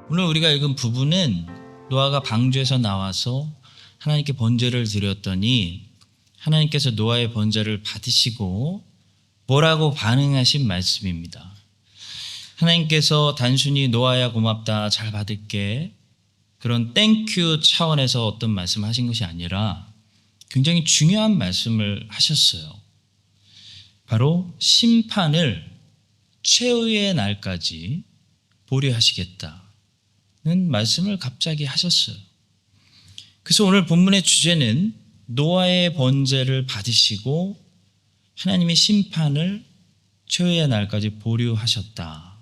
오늘 우리가 읽은 부분은 노아가 방주에서 나와서 하나님께 번제를 드렸더니 하나님께서 노아의 번제를 받으시고 뭐라고 반응하신 말씀입니다. 하나님께서 단순히 노아야 고맙다, 잘 받을게, 그런 땡큐 차원에서 어떤 말씀을 하신 것이 아니라 굉장히 중요한 말씀을 하셨어요. 바로 심판을 최후의 날까지 보류하시겠다는 말씀을 갑자기 하셨어요. 그래서 오늘 본문의 주제는 노아의 번제를 받으시고 하나님의 심판을 최후의 날까지 보류하셨다.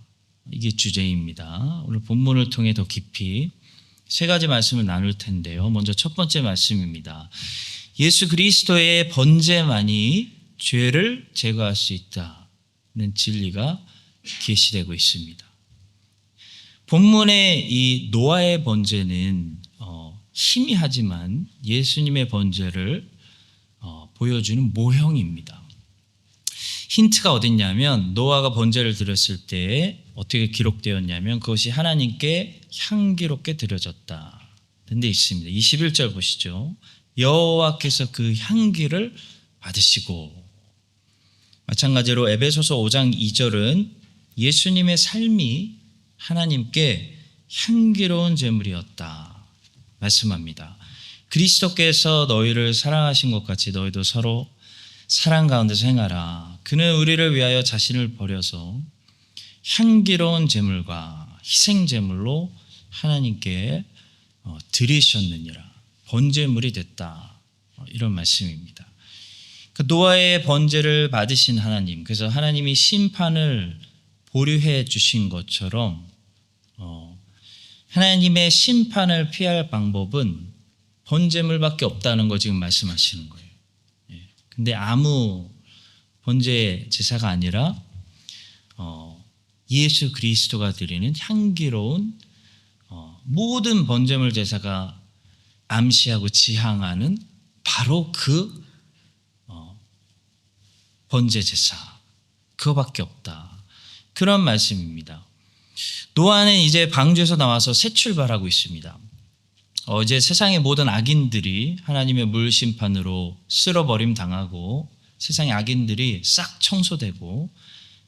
이게 주제입니다. 오늘 본문을 통해 더 깊이 세 가지 말씀을 나눌 텐데요. 먼저 첫 번째 말씀입니다. 예수 그리스도의 번제만이 죄를 제거할 수 있다는 진리가 계시되고 있습니다. 본문의 이 노아의 번제는 희미하지만 예수님의 번제를 보여주는 모형입니다. 힌트가 어딨냐면 노아가 번제를 드렸을 때 어떻게 기록되었냐면 그것이 하나님께 향기롭게 드려졌다 는 데 있습니다. 21절 보시죠. 여호와께서 그 향기를 받으시고, 마찬가지로 에베소서 5장 2절은 예수님의 삶이 하나님께 향기로운 제물이었다 말씀합니다. 그리스도께서 너희를 사랑하신 것 같이 너희도 서로 사랑 가운데서 행하라. 그는 우리를 위하여 자신을 버려서 향기로운 제물과 희생 제물로 하나님께 드리셨느니라. 번제물이 됐다. 이런 말씀입니다. 노아의 번제를 받으신 하나님, 그래서 하나님이 심판을 보류해 주신 것처럼 하나님의 심판을 피할 방법은 번제물밖에 없다는 거 지금 말씀하시는 거예요. 근데 아무 번제 제사가 아니라 예수 그리스도가 드리는 향기로운 모든 번제물 제사가 암시하고 지향하는 바로 그 번제 제사, 그거밖에 없다. 그런 말씀입니다. 노아는 이제 방주에서 나와서 새 출발하고 있습니다. 이제 세상의 모든 악인들이 하나님의 물 심판으로 쓸어버림 당하고 세상의 악인들이 싹 청소되고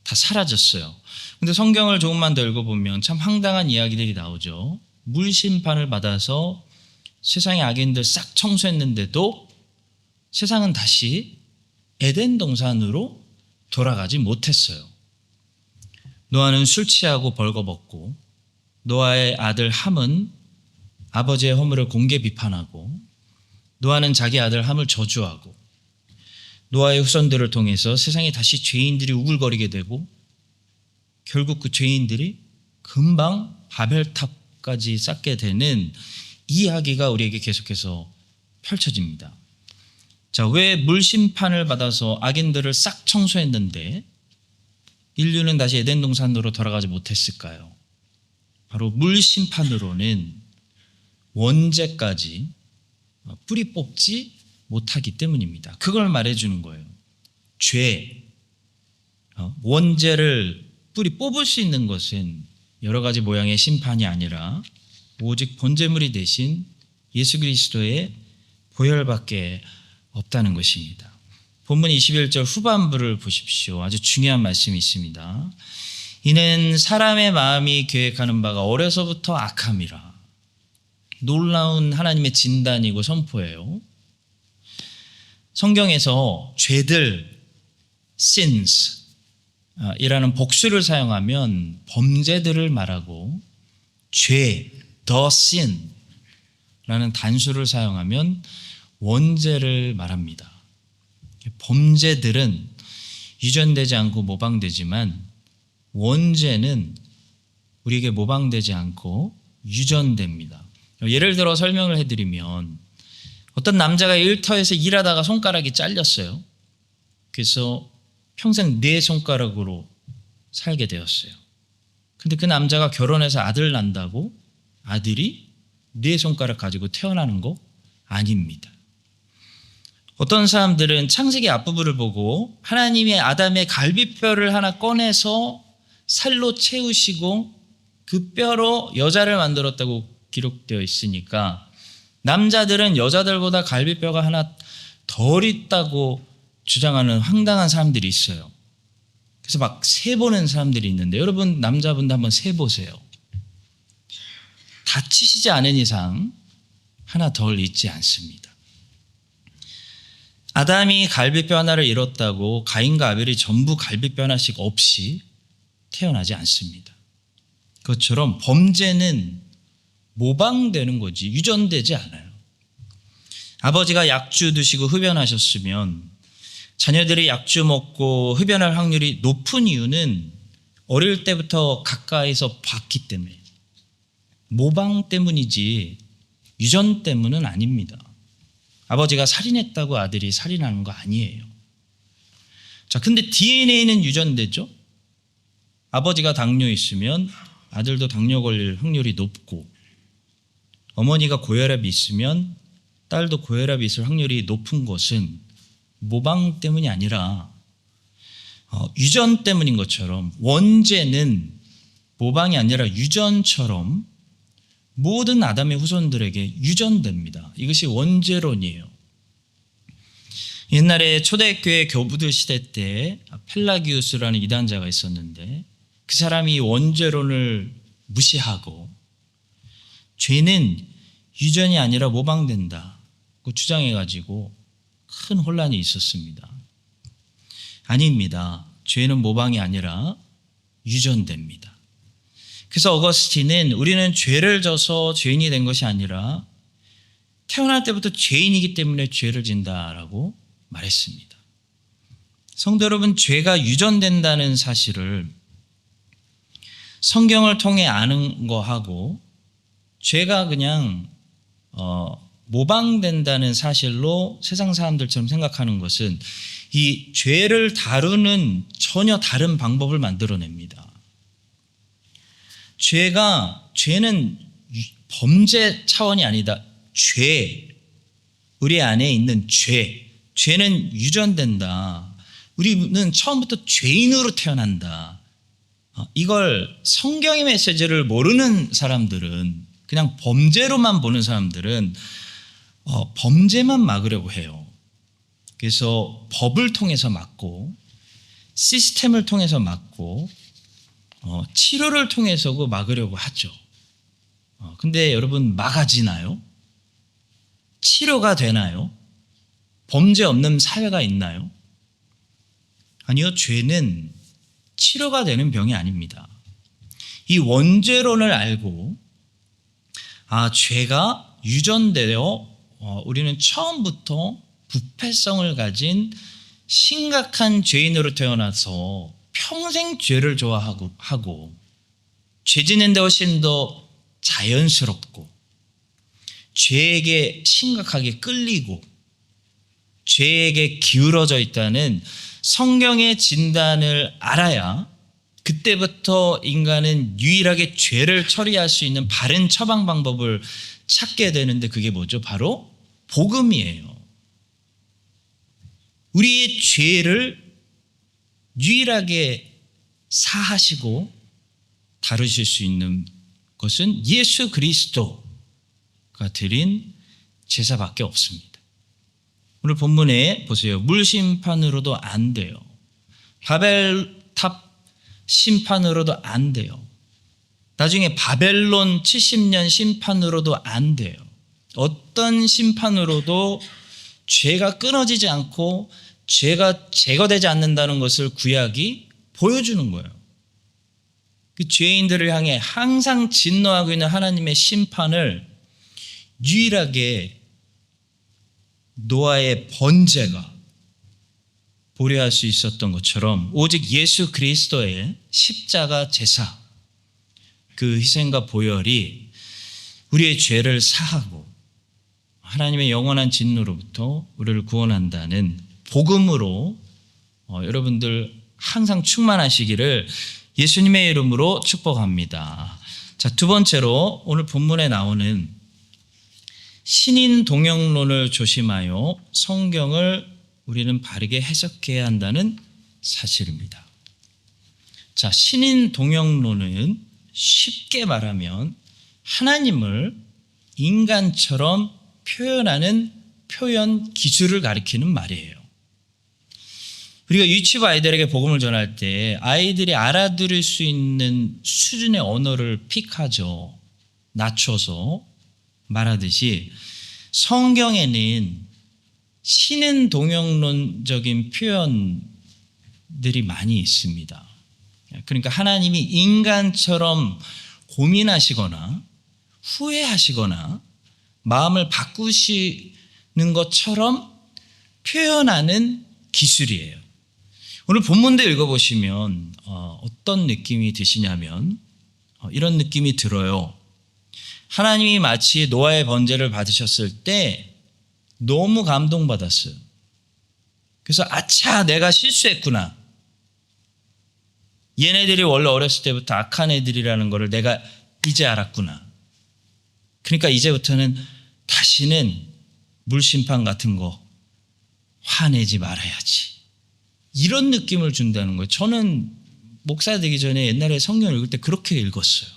다 사라졌어요. 근데 성경을 조금만 더 읽어보면 참 황당한 이야기들이 나오죠. 물 심판을 받아서 세상의 악인들 싹 청소했는데도 세상은 다시 에덴 동산으로 돌아가지 못했어요. 노아는 술 취하고 벌거벗고, 노아의 아들 함은 아버지의 허물을 공개 비판하고, 노아는 자기 아들 함을 저주하고, 노아의 후손들을 통해서 세상에 다시 죄인들이 우글거리게 되고, 결국 그 죄인들이 금방 바벨탑까지 쌓게 되는 이야기가 우리에게 계속해서 펼쳐집니다. 자, 왜 물심판을 받아서 악인들을 싹 청소했는데 인류는 다시 에덴 동산으로 돌아가지 못했을까요? 바로 물심판으로는 원죄까지 뿌리 뽑지 못하기 때문입니다. 그걸 말해주는 거예요. 죄, 원죄를 뿌리 뽑을 수 있는 것은 여러 가지 모양의 심판이 아니라 오직 번제물이 되신 예수 그리스도의 보혈밖에 없다는 것입니다. 본문 21절 후반부를 보십시오. 아주 중요한 말씀이 있습니다. 이는 사람의 마음이 계획하는 바가 어려서부터 악함이라. 놀라운 하나님의 진단이고 선포예요. 성경에서 죄들, sins 이라는 복수를 사용하면 범죄들을 말하고, 죄, the sin 라는 단수를 사용하면 원죄를 말합니다. 범죄들은 유전되지 않고 모방되지만 원죄는 우리에게 모방되지 않고 유전됩니다. 예를 들어 설명을 해드리면, 어떤 남자가 일터에서 일하다가 손가락이 잘렸어요. 그래서 평생 네 손가락으로 살게 되었어요. 근데 그 남자가 결혼해서 아들 난다고 아들이 네 손가락 가지고 태어나는 거 아닙니다. 어떤 사람들은 창세기 앞부분을 보고 하나님의 아담의 갈비뼈를 하나 꺼내서 살로 채우시고 그 뼈로 여자를 만들었다고 기록되어 있으니까 남자들은 여자들보다 갈비뼈가 하나 덜 있다고 주장하는 황당한 사람들이 있어요. 그래서 막 세보는 사람들이 있는데 여러분 남자분도 한번 세보세요. 다치시지 않은 이상 하나 덜 있지 않습니다. 아담이 갈비뼈 하나를 잃었다고 가인과 아벨이 전부 갈비뼈 하나씩 없이 태어나지 않습니다. 그것처럼 범죄는 모방되는 거지 유전되지 않아요. 아버지가 약주 드시고 흡연하셨으면 자녀들이 약주 먹고 흡연할 확률이 높은 이유는 어릴 때부터 가까이서 봤기 때문에 모방 때문이지 유전 때문은 아닙니다. 아버지가 살인했다고 아들이 살인하는 거 아니에요. 자, 근데 DNA는 유전되죠? 아버지가 당뇨 있으면 아들도 당뇨 걸릴 확률이 높고 어머니가 고혈압이 있으면 딸도 고혈압이 있을 확률이 높은 것은 모방 때문이 아니라 유전 때문인 것처럼 원죄는 모방이 아니라 유전처럼 모든 아담의 후손들에게 유전됩니다. 이것이 원죄론이에요. 옛날에 초대교회 교부들 시대 때 펠라기우스라는 이단자가 있었는데 그 사람이 원죄론을 무시하고 죄는 유전이 아니라 모방된다고 주장해가지고 큰 혼란이 있었습니다. 아닙니다. 죄는 모방이 아니라 유전됩니다. 그래서 어거스틴은 우리는 죄를 져서 죄인이 된 것이 아니라 태어날 때부터 죄인이기 때문에 죄를 진다라고 말했습니다. 성도 여러분, 죄가 유전된다는 사실을 성경을 통해 아는 거하고 죄가 그냥 모방된다는 사실로 세상 사람들처럼 생각하는 것은 이 죄를 다루는 전혀 다른 방법을 만들어냅니다. 죄는 범죄 차원이 아니다. 우리 안에 있는 죄는 유전된다. 우리는 처음부터 죄인으로 태어난다. 이걸 성경의 메시지를 모르는 사람들은 그냥 범죄로만 보는 사람들은 범죄만 막으려고 해요. 그래서 법을 통해서 막고 시스템을 통해서 막고 치료를 통해서 막으려고 하죠. 근데 여러분 막아지나요? 치료가 되나요? 범죄 없는 사회가 있나요? 아니요. 죄는 치료가 되는 병이 아닙니다. 이 원죄론을 알고 죄가 유전되어 우리는 처음부터 부패성을 가진 심각한 죄인으로 태어나서 평생 죄를 좋아하고 죄 짓는 데 훨씬 더 자연스럽고 죄에게 심각하게 끌리고 죄에게 기울어져 있다는 성경의 진단을 알아야 그때부터 인간은 유일하게 죄를 처리할 수 있는 바른 처방 방법을 찾게 되는데 그게 뭐죠? 바로 복음이에요. 우리의 죄를 유일하게 사하시고 다루실 수 있는 것은 예수 그리스도가 드린 제사밖에 없습니다. 오늘 본문에 보세요. 물심판으로도 안 돼요. 바벨탑 심판으로도 안 돼요. 나중에 바벨론 70년 심판으로도 안 돼요. 어떤 심판으로도 죄가 끊어지지 않고 죄가 제거되지 않는다는 것을 구약이 보여주는 거예요. 그 죄인들을 향해 항상 진노하고 있는 하나님의 심판을 유일하게 노아의 번제가 보려할 수 있었던 것처럼 오직 예수 그리스도의 십자가 제사, 그 희생과 보혈이 우리의 죄를 사하고 하나님의 영원한 진노로부터 우리를 구원한다는 복음으로 여러분들 항상 충만하시기를 예수님의 이름으로 축복합니다. 자, 두 번째로 오늘 본문에 나오는 신인 동영론을 조심하여 성경을 우리는 바르게 해석해야 한다는 사실입니다. 자, 신인 동영론은 쉽게 말하면 하나님을 인간처럼 표현하는 표현 기술을 가리키는 말이에요. 우리가 유치부 아이들에게 복음을 전할 때 아이들이 알아들을 수 있는 수준의 언어를 픽하죠. 낮춰서 말하듯이 성경에는 신인 동영론적인 표현들이 많이 있습니다. 그러니까 하나님이 인간처럼 고민하시거나 후회하시거나 마음을 바꾸시는 것처럼 표현하는 기술이에요. 오늘 본문도 읽어보시면 어떤 느낌이 드시냐면 이런 느낌이 들어요. 하나님이 마치 노아의 번제를 받으셨을 때 너무 감동받았어요. 그래서 아차, 내가 실수했구나. 얘네들이 원래 어렸을 때부터 악한 애들이라는 것을 내가 이제 알았구나. 그러니까 이제부터는 다시는 물심판 같은 거 화내지 말아야지. 이런 느낌을 준다는 거예요. 저는 목사 되기 전에 옛날에 성경 읽을 때 그렇게 읽었어요.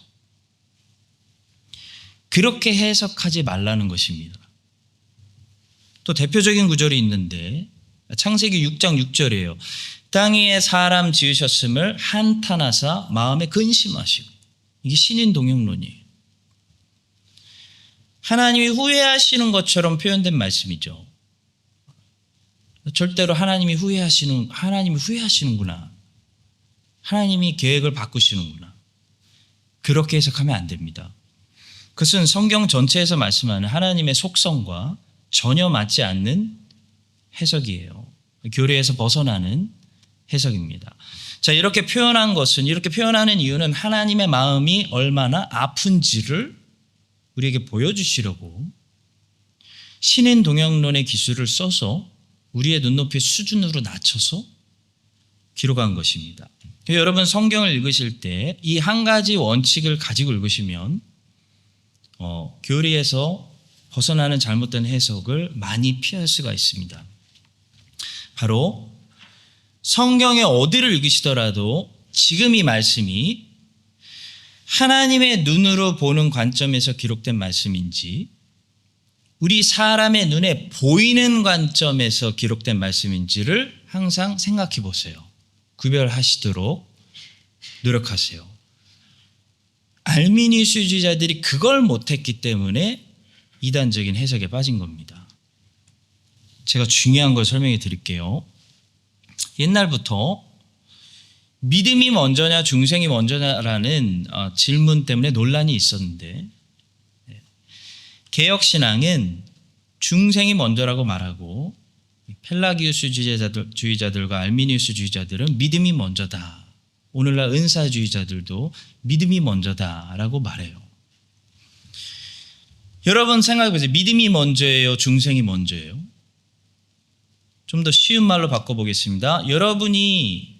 그렇게 해석하지 말라는 것입니다. 또 대표적인 구절이 있는데 창세기 6장 6절이에요. 땅 위에 사람 지으셨음을 한탄하사 마음에 근심하시고. 이게 신인 동영론이에요. 하나님이 후회하시는 것처럼 표현된 말씀이죠. 절대로 하나님이 후회하시는구나. 하나님이 계획을 바꾸시는구나. 그렇게 해석하면 안 됩니다. 그것은 성경 전체에서 말씀하는 하나님의 속성과 전혀 맞지 않는 해석이에요. 교리에서 벗어나는 해석입니다. 자, 이렇게 표현하는 이유는 하나님의 마음이 얼마나 아픈지를 우리에게 보여주시려고 신인 동영론의 기술을 써서 우리의 눈높이 수준으로 낮춰서 기록한 것입니다. 여러분 성경을 읽으실 때 이 한 가지 원칙을 가지고 읽으시면 교리에서 벗어나는 잘못된 해석을 많이 피할 수가 있습니다. 바로 성경의 어디를 읽으시더라도 지금 이 말씀이 하나님의 눈으로 보는 관점에서 기록된 말씀인지 우리 사람의 눈에 보이는 관점에서 기록된 말씀인지를 항상 생각해 보세요. 구별하시도록 노력하세요. 알미니우스주의자들이 그걸 못했기 때문에 이단적인 해석에 빠진 겁니다. 제가 중요한 걸 설명해 드릴게요. 옛날부터 믿음이 먼저냐 중생이 먼저냐라는 질문 때문에 논란이 있었는데 개혁신앙은 중생이 먼저라고 말하고 펠라기우스 주의자들과 알미니우스 주의자들은 믿음이 먼저다. 오늘날 은사주의자들도 믿음이 먼저다라고 말해요. 여러분 생각해 보세요. 믿음이 먼저예요? 중생이 먼저예요? 좀 더 쉬운 말로 바꿔보겠습니다. 여러분이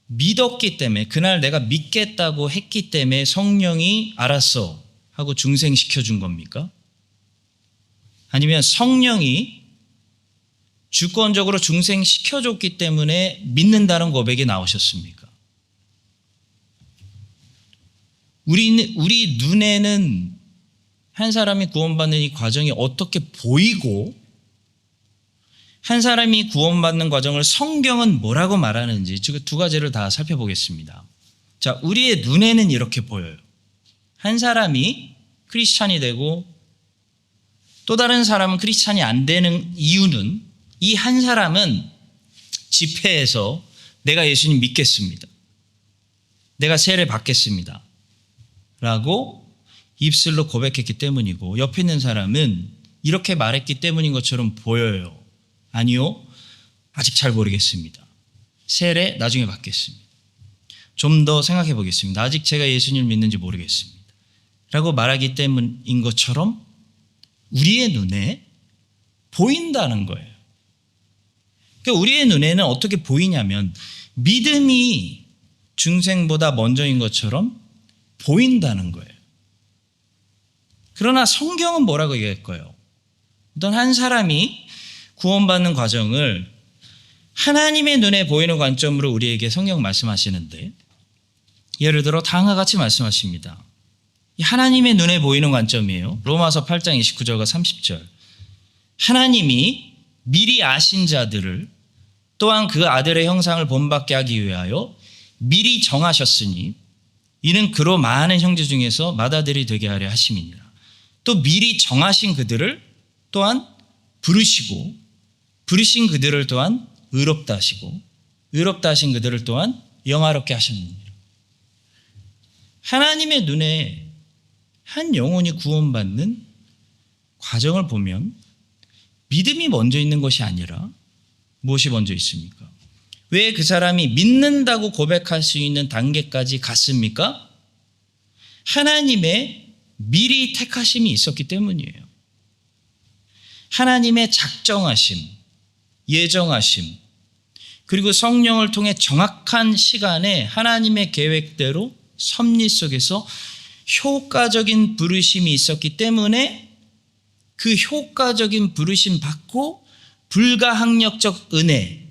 믿었기 때문에 그날 내가 믿겠다고 했기 때문에 성령이 알았어 하고 중생시켜준 겁니까? 아니면 성령이 주권적으로 중생시켜줬기 때문에 믿는다는 고백이 나오셨습니까? 우리 눈에는 한 사람이 구원받는 이 과정이 어떻게 보이고 한 사람이 구원받는 과정을 성경은 뭐라고 말하는지 두 가지를 다 살펴보겠습니다. 자, 우리의 눈에는 이렇게 보여요. 한 사람이 크리스찬이 되고 또 다른 사람은 크리스찬이 안 되는 이유는 이 한 사람은 집회에서 내가 예수님 믿겠습니다. 내가 세례 받겠습니다. 라고 입술로 고백했기 때문이고 옆에 있는 사람은 이렇게 말했기 때문인 것처럼 보여요. 아니요. 아직 잘 모르겠습니다. 세례 나중에 받겠습니다. 좀 더 생각해 보겠습니다. 아직 제가 예수님을 믿는지 모르겠습니다. 라고 말하기 때문인 것처럼 우리의 눈에 보인다는 거예요. 그러니까 우리의 눈에는 어떻게 보이냐면 믿음이 중생보다 먼저인 것처럼 보인다는 거예요. 그러나 성경은 뭐라고 얘기할까요? 어떤 한 사람이 구원받는 과정을 하나님의 눈에 보이는 관점으로 우리에게 성경 말씀하시는데, 예를 들어 다음과 같이 말씀하십니다. 하나님의 눈에 보이는 관점이에요. 로마서 8장 29절과 30절. 하나님이 미리 아신 자들을 또한 그 아들의 형상을 본받게 하기 위하여 미리 정하셨으니 이는 그로 많은 형제 중에서 맏아들이 되게 하려 하심이니라. 또 미리 정하신 그들을 또한 부르시고 부르신 그들을 또한 의롭다 하시고 의롭다 하신 그들을 또한 영화롭게 하셨느니라. 하나님의 눈에 한 영혼이 구원받는 과정을 보면 믿음이 먼저 있는 것이 아니라 무엇이 먼저 있습니까? 왜 그 사람이 믿는다고 고백할 수 있는 단계까지 갔습니까? 하나님의 미리 택하심이 있었기 때문이에요. 하나님의 작정하심, 예정하심, 그리고 성령을 통해 정확한 시간에 하나님의 계획대로 섭리 속에서 효과적인 부르심이 있었기 때문에 그 효과적인 부르심 받고 불가항력적 은혜,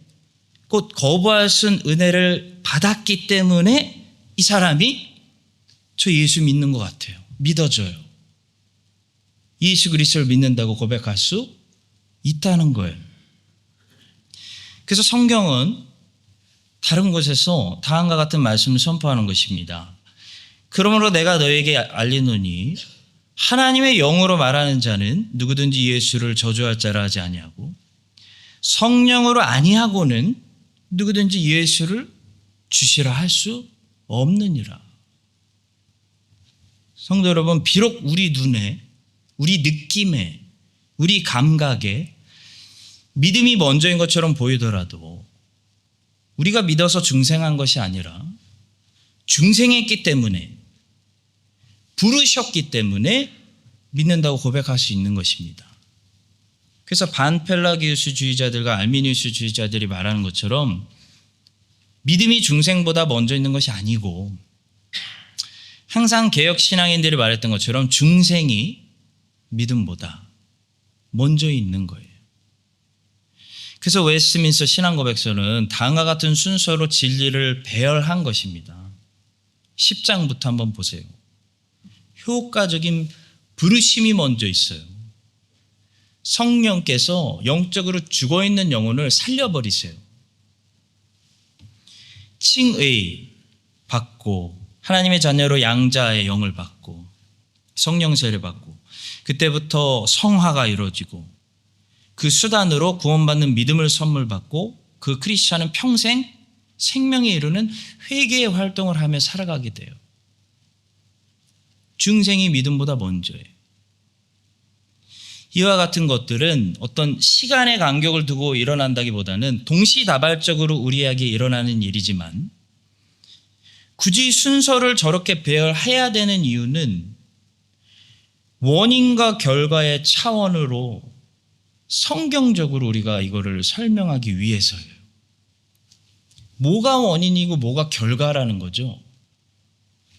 곧 거부할 수 없는 은혜를 받았기 때문에 이 사람이 저 예수 믿는 것 같아요. 믿어져요. 예수 그리스도를 믿는다고 고백할 수 있다는 거예요. 그래서 성경은 다른 곳에서 다음과 같은 말씀을 선포하는 것입니다. 그러므로 내가 너에게 알리노니 하나님의 영으로 말하는 자는 누구든지 예수를 저주할 자라 하지 아니하고 성령으로 아니하고는 누구든지 예수를 주시라 할 수 없느니라. 성도 여러분, 비록 우리 눈에, 우리 느낌에, 우리 감각에 믿음이 먼저인 것처럼 보이더라도 우리가 믿어서 중생한 것이 아니라 중생했기 때문에, 부르셨기 때문에 믿는다고 고백할 수 있는 것입니다. 그래서 반펠라기우스주의자들과 알미니우스주의자들이 말하는 것처럼 믿음이 중생보다 먼저 있는 것이 아니고, 항상 개혁신앙인들이 말했던 것처럼 중생이 믿음보다 먼저 있는 거예요. 그래서 웨스트민스터 신앙고백서는 다음과 같은 순서로 진리를 배열한 것입니다. 10장부터 한번 보세요. 효과적인 부르심이 먼저 있어요. 성령께서 영적으로 죽어있는 영혼을 살려버리세요. 칭의 받고 하나님의 자녀로 양자의 영을 받고 성령세를 받고 그때부터 성화가 이루어지고 그 수단으로 구원받는 믿음을 선물 받고 그 크리스찬은 평생 생명에 이르는 회개의 활동을 하며 살아가게 돼요. 중생이 믿음보다 먼저예요. 이와 같은 것들은 어떤 시간의 간격을 두고 일어난다기보다는 동시다발적으로 우리에게 일어나는 일이지만 굳이 순서를 저렇게 배열해야 되는 이유는 원인과 결과의 차원으로 성경적으로 우리가 이거를 설명하기 위해서예요. 뭐가 원인이고 뭐가 결과라는 거죠.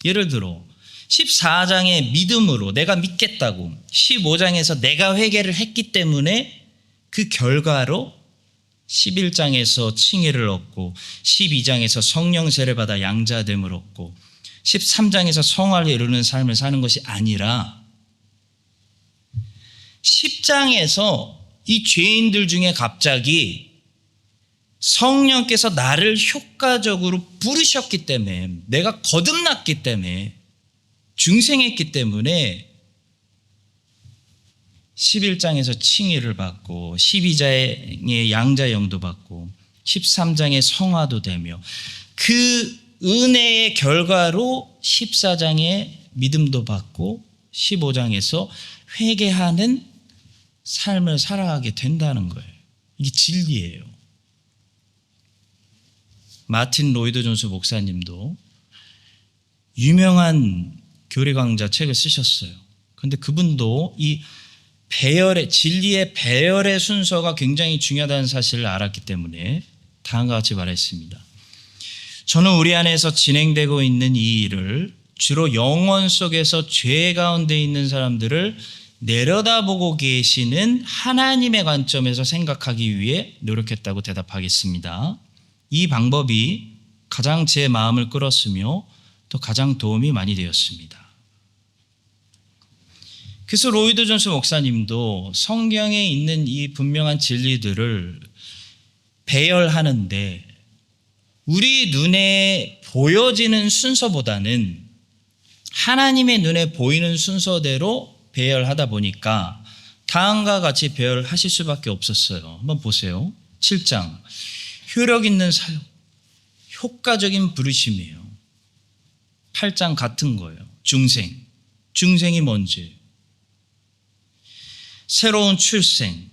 예를 들어 14장의 믿음으로 내가 믿겠다고 15장에서 내가 회개를 했기 때문에 그 결과로 11장에서 칭의를 얻고 12장에서 성령세를 받아 양자됨을 얻고 13장에서 성화를 이루는 삶을 사는 것이 아니라 10장에서 이 죄인들 중에 갑자기 성령께서 나를 효과적으로 부르셨기 때문에, 내가 거듭났기 때문에, 중생했기 때문에 11장에서 칭의를 받고 12장에 양자의 영도 받고 13장에 성화도 되며 그 은혜의 결과로 14장에 믿음도 받고 15장에서 회개하는 삶을 살아가게 된다는 거예요. 이게 진리예요. 마틴 로이드 존스 목사님도 유명한 교리 강좌 책을 쓰셨어요. 그런데 그분도 이 배열의, 진리의 배열의 순서가 굉장히 중요하다는 사실을 알았기 때문에 다음과 같이 말했습니다. 저는 우리 안에서 진행되고 있는 이 일을 주로 영혼 속에서 죄 가운데 있는 사람들을 내려다보고 계시는 하나님의 관점에서 생각하기 위해 노력했다고 대답하겠습니다. 이 방법이 가장 제 마음을 끌었으며 또 가장 도움이 많이 되었습니다. 그래서 로이드 존스 목사님도 성경에 있는 이 분명한 진리들을 배열하는데 우리 눈에 보여지는 순서보다는 하나님의 눈에 보이는 순서대로 배열하다 보니까 다음과 같이 배열하실 수밖에 없었어요. 한번 보세요. 7장 효력 있는 사역, 효과적인 부르심이에요. 8장 같은 거예요. 중생이 뭔지, 새로운 출생,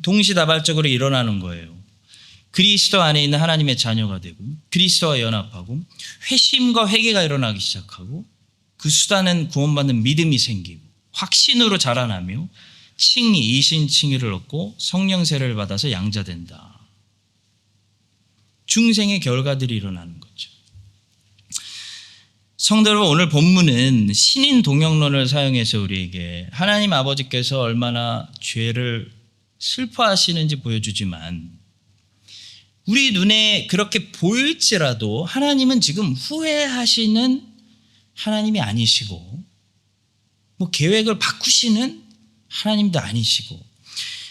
동시다발적으로 일어나는 거예요. 그리스도 안에 있는 하나님의 자녀가 되고 그리스도와 연합하고 회심과 회개가 일어나기 시작하고 그 수단은 구원받는 믿음이 생기고 확신으로 자라나며 칭의, 이신칭의를 얻고 성령세를 받아서 양자된다. 중생의 결과들이 일어나는 거죠. 성도 여러분, 오늘 본문은 신인 동역론을 사용해서 우리에게 하나님 아버지께서 얼마나 죄를 슬퍼하시는지 보여주지만 우리 눈에 그렇게 보일지라도 하나님은 지금 후회하시는 하나님이 아니시고 계획을 바꾸시는 하나님도 아니시고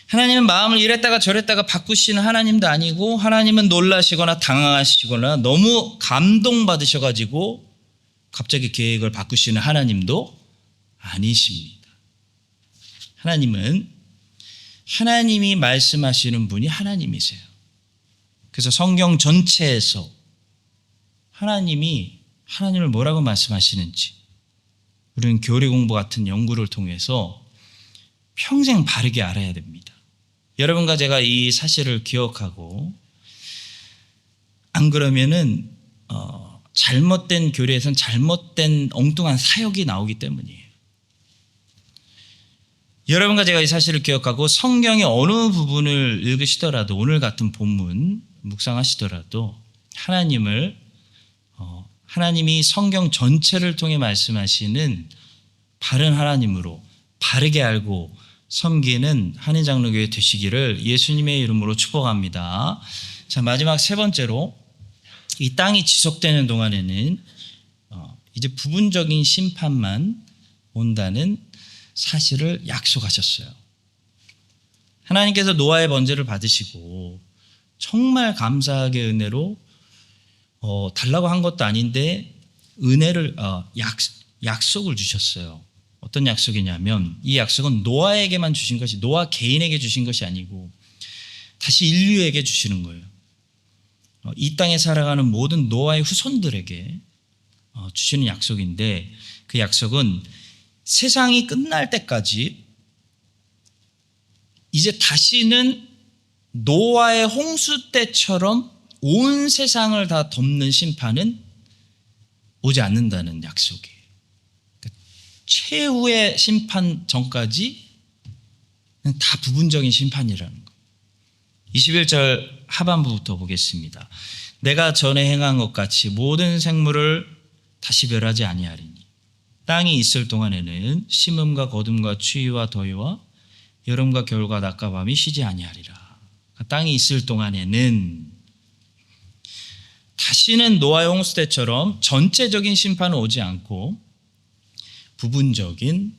하나님은 마음을 이랬다가 저랬다가 바꾸시는 하나님도 아니고 하나님은 놀라시거나 당황하시거나 너무 감동받으셔가지고 갑자기 계획을 바꾸시는 하나님도 아니십니다. 하나님은 하나님이 말씀하시는 분이 하나님이세요. 그래서 성경 전체에서 하나님을 뭐라고 말씀하시는지 우리는 교리 공부 같은 연구를 통해서 평생 바르게 알아야 됩니다. 여러분과 제가 이 사실을 기억하고 안 그러면은 잘못된 교리에선 잘못된 엉뚱한 사역이 나오기 때문이에요. 여러분과 제가 이 사실을 기억하고 성경의 어느 부분을 읽으시더라도 오늘 같은 본문 묵상하시더라도 하나님이 성경 전체를 통해 말씀하시는 바른 하나님으로 바르게 알고 섬기는 한인장로교회 되시기를 예수님의 이름으로 축복합니다. 자, 마지막 세 번째로 이 땅이 지속되는 동안에는 이제 부분적인 심판만 온다는 사실을 약속하셨어요. 하나님께서 노아의 번제를 받으시고 정말 감사하게 은혜로 달라고 한 것도 아닌데 은혜를 약속을 주셨어요. 어떤 약속이냐면 이 약속은 노아에게만 주신 것이 노아 개인에게 주신 것이 아니고 다시 인류에게 주시는 거예요. 이 땅에 살아가는 모든 노아의 후손들에게 주시는 약속인데 그 약속은 세상이 끝날 때까지 이제 다시는 노아의 홍수 때처럼 온 세상을 다 덮는 심판은 오지 않는다는 약속이에요. 그러니까 최후의 심판 전까지 다 부분적인 심판이라는 거예요. 21절 하반부부터 보겠습니다. 내가 전에 행한 것 같이 모든 생물을 다시 멸하지 아니하리니 땅이 있을 동안에는 심음과 거둠과 추위와 더위와 여름과 겨울과 낮과 밤이 쉬지 아니하리라. 땅이 있을 동안에는 다시는 노아의 홍수 때처럼 전체적인 심판은 오지 않고 부분적인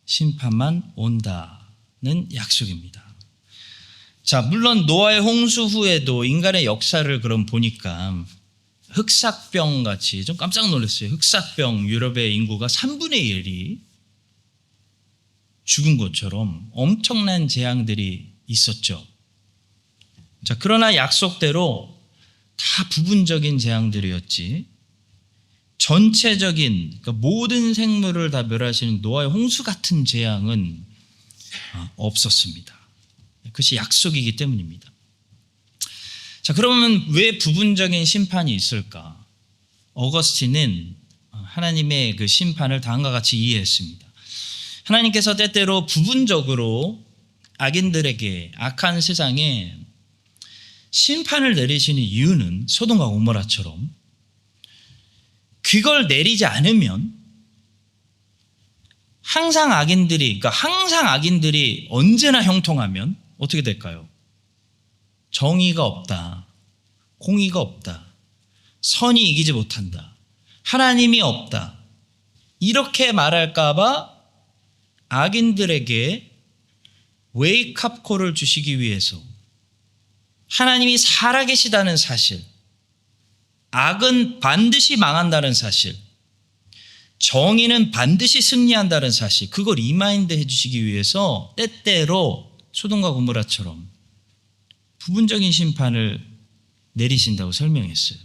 심판만 온다는 약속입니다. 자, 물론 노아의 홍수 후에도 인간의 역사를 그럼 보니까 흑사병 같이 좀 깜짝 놀랐어요. 흑사병 유럽의 인구가 3분의 1이 죽은 것처럼 엄청난 재앙들이 있었죠. 자, 그러나 약속대로 다 부분적인 재앙들이었지 전체적인 그러니까 모든 생물을 다 멸하시는 노아의 홍수 같은 재앙은 없었습니다. 그것이 약속이기 때문입니다. 자, 그러면 왜 부분적인 심판이 있을까? 어거스틴은 하나님의 그 심판을 다음과 같이 이해했습니다. 하나님께서 때때로 부분적으로 악인들에게 악한 세상에 심판을 내리시는 이유는 소돔과 고모라처럼 그걸 내리지 않으면 항상 악인들이 언제나 형통하면 어떻게 될까요? 정의가 없다. 공의가 없다. 선이 이기지 못한다. 하나님이 없다. 이렇게 말할까 봐 악인들에게 웨이크업 콜을 주시기 위해서 하나님이 살아계시다는 사실, 악은 반드시 망한다는 사실, 정의는 반드시 승리한다는 사실, 그걸 리마인드 해주시기 위해서 때때로 소돔과 고모라처럼 부분적인 심판을 내리신다고 설명했어요.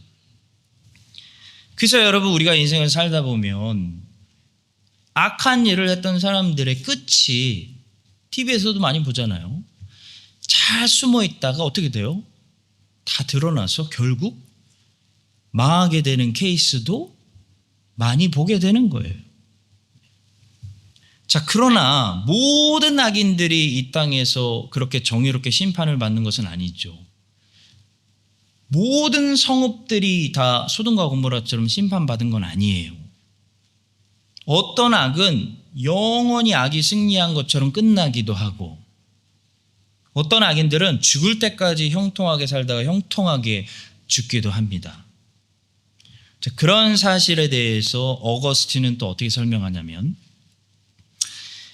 그래서 여러분, 우리가 인생을 살다 보면 악한 일을 했던 사람들의 끝이 TV에서도 많이 보잖아요. 잘 숨어 있다가 어떻게 돼요? 다 드러나서 결국 망하게 되는 케이스도 많이 보게 되는 거예요. 자, 그러나 모든 악인들이 이 땅에서 그렇게 정의롭게 심판을 받는 것은 아니죠. 모든 성읍들이 다 소돔과 고모라처럼 심판받은 건 아니에요. 어떤 악은 영원히 악이 승리한 것처럼 끝나기도 하고, 어떤 악인들은 죽을 때까지 형통하게 살다가 형통하게 죽기도 합니다. 자, 그런 사실에 대해서 어거스틴은 또 어떻게 설명하냐면,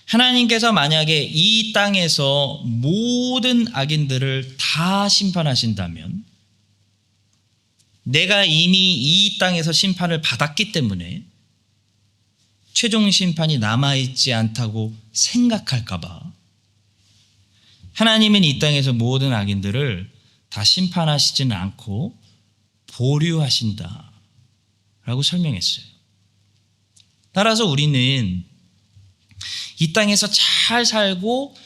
하나님께서 만약에 이 땅에서 모든 악인들을 다 심판하신다면 내가 이미 이 땅에서 심판을 받았기 때문에 최종 심판이 남아있지 않다고 생각할까 봐 하나님은 이 땅에서 모든 악인들을 다 심판하시지는 않고 보류하신다 라고 설명했어요. 따라서 우리는 이 땅에서 잘 살고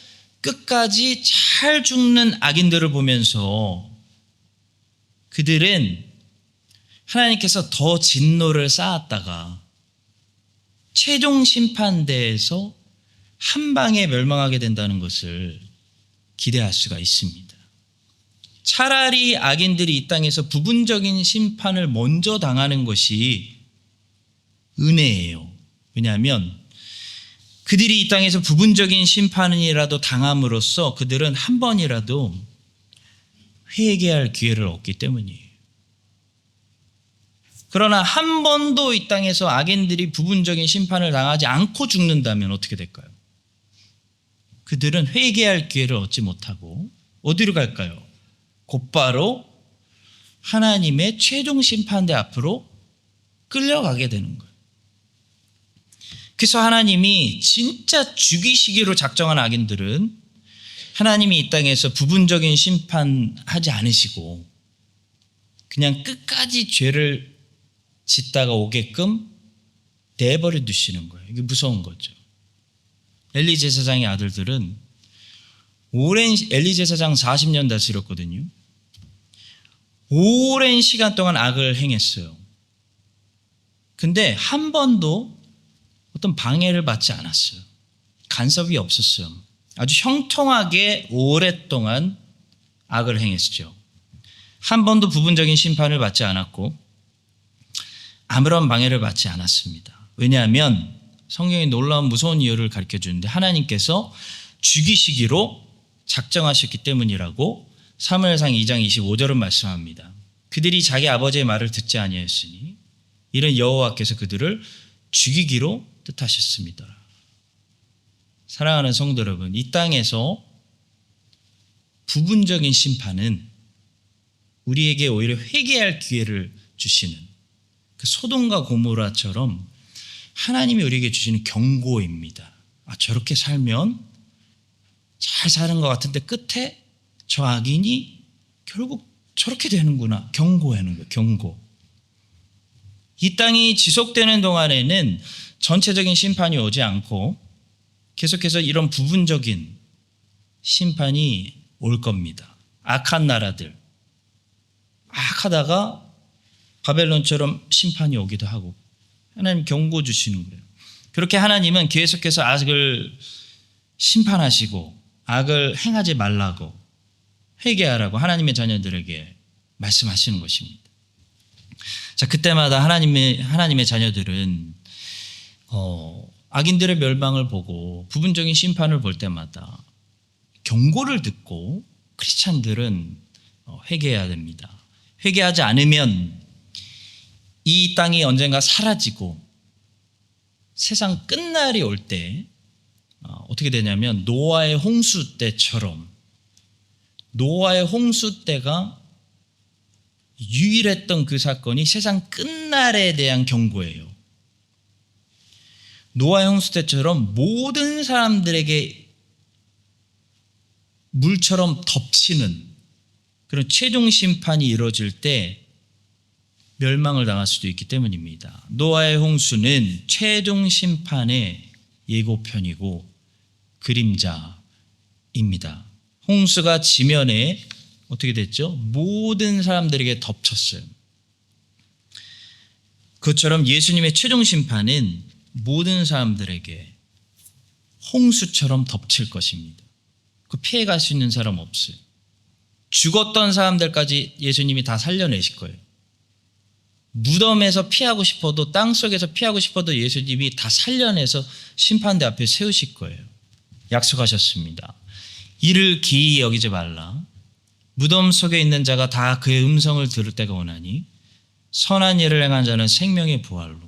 끝까지 잘 죽는 악인들을 보면서 그들은 하나님께서 더 진노를 쌓았다가 최종 심판대에서 한 방에 멸망하게 된다는 것을 기대할 수가 있습니다. 차라리 악인들이 이 땅에서 부분적인 심판을 먼저 당하는 것이 은혜예요. 왜냐하면 그들이 이 땅에서 부분적인 심판이라도 당함으로써 그들은 한 번이라도 회개할 기회를 얻기 때문이에요. 그러나 한 번도 이 땅에서 악인들이 부분적인 심판을 당하지 않고 죽는다면 어떻게 될까요? 그들은 회개할 기회를 얻지 못하고 어디로 갈까요? 곧바로 하나님의 최종 심판대 앞으로 끌려가게 되는 거예요. 그래서 하나님이 진짜 죽이시기로 작정한 악인들은 하나님이 이 땅에서 부분적인 심판하지 않으시고 그냥 끝까지 죄를 짓다가 오게끔 내버려 두시는 거예요. 이게 무서운 거죠. 엘리 제사장의 아들들은 오랜 엘리 제사장 40년 다스렸거든요. 오랜 시간 동안 악을 행했어요. 근데 한 번도 어떤 방해를 받지 않았어요. 간섭이 없었어요. 아주 형통하게 오랫동안 악을 행했죠. 한 번도 부분적인 심판을 받지 않았고 아무런 방해를 받지 않았습니다. 왜냐하면 성경이 놀라운 무서운 이유를 가르쳐 주는데 하나님께서 죽이시기로 작정하셨기 때문이라고 사무엘상 2장 25절은 말씀합니다. 그들이 자기 아버지의 말을 듣지 아니하였으니 이는 여호와께서 그들을 죽이기로 뜻하셨습니다. 사랑하는 성도 여러분, 이 땅에서 부분적인 심판은 우리에게 오히려 회개할 기회를 주시는 그 소돔과 고모라처럼 하나님이 우리에게 주시는 경고입니다. 아, 저렇게 살면 잘 사는 것 같은데 끝에 저 악인이 결국 저렇게 되는구나. 경고하는 거예요. 경고. 이 땅이 지속되는 동안에는 전체적인 심판이 오지 않고 계속해서 이런 부분적인 심판이 올 겁니다. 악한 나라들. 악하다가 바벨론처럼 심판이 오기도 하고 하나님 경고 주시는 거예요. 그렇게 하나님은 계속해서 악을 심판하시고 악을 행하지 말라고 회개하라고 하나님의 자녀들에게 말씀하시는 것입니다. 자, 그때마다 하나님의 자녀들은 악인들의 멸망을 보고 부분적인 심판을 볼 때마다 경고를 듣고 크리스찬들은 회개해야 됩니다. 회개하지 않으면 이 땅이 언젠가 사라지고 세상 끝날이 올 때 어떻게 되냐면 노아의 홍수 때처럼, 노아의 홍수 때가 유일했던 그 사건이 세상 끝날에 대한 경고예요. 노아의 홍수 때처럼 모든 사람들에게 물처럼 덮치는 그런 최종 심판이 이루어질 때 멸망을 당할 수도 있기 때문입니다. 노아의 홍수는 최종 심판의 예고편이고 그림자입니다. 홍수가 지면에 어떻게 됐죠? 모든 사람들에게 덮쳤어요. 그것처럼 예수님의 최종 심판은 모든 사람들에게 홍수처럼 덮칠 것입니다. 그 피해갈 수 있는 사람 없어요. 죽었던 사람들까지 예수님이 다 살려내실 거예요. 무덤에서 피하고 싶어도, 땅속에서 피하고 싶어도 예수님이 다 살려내서 심판대 앞에 세우실 거예요. 약속하셨습니다. 이를 기이 여기지 말라. 무덤 속에 있는 자가 다 그의 음성을 들을 때가 오나니 선한 일을 행한 자는 생명의 부활로,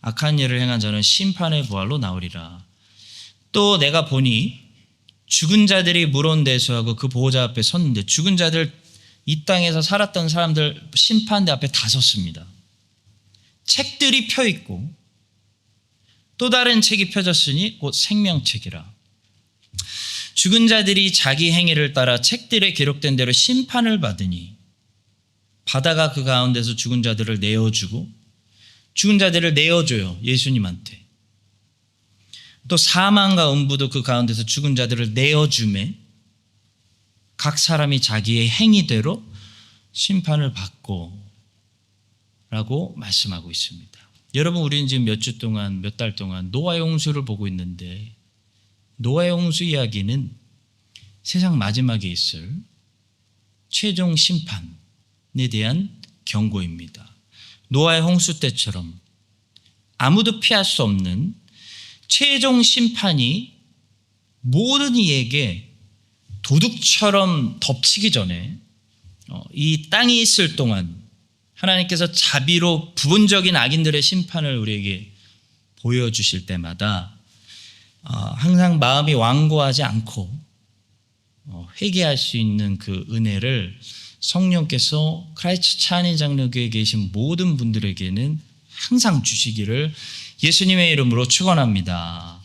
악한 일을 행한 자는 심판의 부활로 나오리라. 또 내가 보니 죽은 자들이 물온대수하고 그 보호자 앞에 섰는데, 죽은 자들, 이 땅에서 살았던 사람들 심판대 앞에 다 섰습니다. 책들이 펴 있고 또 다른 책이 펴졌으니 곧 생명책이라. 죽은 자들이 자기 행위를 따라 책들에 기록된 대로 심판을 받으니 바다가 그 가운데서 죽은 자들을 내어주고, 죽은 자들을 내어줘요, 예수님한테. 또 사망과 음부도 그 가운데서 죽은 자들을 내어주매 각 사람이 자기의 행위대로 심판을 받고 라고 말씀하고 있습니다. 여러분, 우리는 지금 몇 주 동안, 몇 달 동안 노아의 홍수를 보고 있는데, 노아의 홍수 이야기는 세상 마지막에 있을 최종 심판에 대한 경고입니다. 노아의 홍수 때처럼 아무도 피할 수 없는 최종 심판이 모든 이에게 도둑처럼 덮치기 전에, 이 땅이 있을 동안 하나님께서 자비로 부분적인 악인들의 심판을 우리에게 보여주실 때마다 항상 마음이 완고하지 않고 회개할 수 있는 그 은혜를 성령께서 크라이스트 찬인 장로교에 계신 모든 분들에게는 항상 주시기를 예수님의 이름으로 축원합니다.